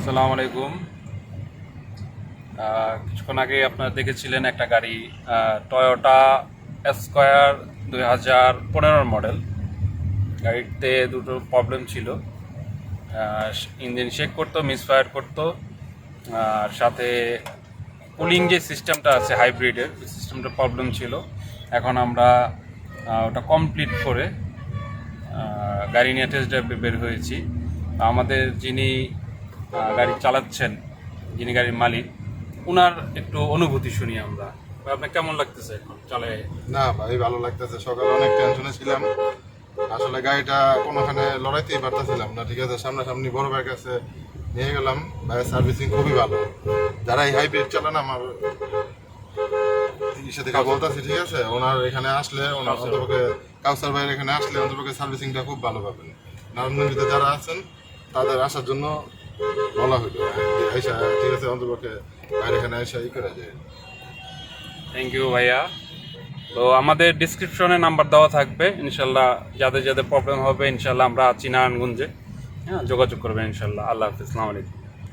আসসালামু আলাইকুম। কিছুক্ষণ আগে আপনারা দেখেছিলেন একটা গাড়ি, টয়োটা স্কয়ার 2015 মডেল। গাড়িতে দুটো প্রবলেম ছিল, ইঞ্জিন শেক করতো, মিসফায়ার করতো, আর সাথে কুলিং যে সিস্টেমটা আছে হাইব্রিডের, ওই সিস্টেমটা প্রবলেম ছিল। এখন আমরা ওটা কমপ্লিট করে গাড়ি নিয়ে টেস্ট ড্রাইভে বের হয়েছি। আমাদের যিনি গাড়ি চালাচ্ছেন, যিনি গাড়ির মালিক, ওনার একটু অনুভূতি শুনি আমরা। আপনার কেমন লাগতেছে এখন চালায়? না ভাই, ভালো লাগতেছে। সকালে অনেক টেনশনে ছিলাম, আসলে গাড়িটা কোনোখানে লড়াইতেই পারতেছিলাম না। ঠিক আছে, সামনাসামনি বড় ভাইয়ের কাছে নিয়ে গেলাম, ভাইয়ের সার্ভিসিং খুবই ভালো। যারা এই হাইব্রিড চালান আমার ইসে থেকে বলতেছি, ঠিক আছে, ওনার এখানে আসলে, ওনার অন্তপক্ষে কাউসার ভাইয়ের এখানে আসলে অন্তপক্ষে সার্ভিসিংটা খুব ভালো পাবেন। নারায়ণগঞ্জে যারা আছেন তাদের আসার জন্য বলা হইলো, ঠিক আছে, অন্তপক্ষে ভাইয়ের এখানে এসে করে যায়। থ্যাংক ইউ ভাইয়া। তো আমাদের ডিসক্রিপশনে নাম্বার দেওয়া থাকবে, ইনশাল্লাহ যাদের যাদের প্রবলেম হবে ইনশাল্লাহ আমরা আছি নারায়ণগঞ্জে। হ্যাঁ, যোগাযোগ করবেন ইনশাল্লাহ। আল্লাহ হাফিজ, আসসালামু আলাইকুম।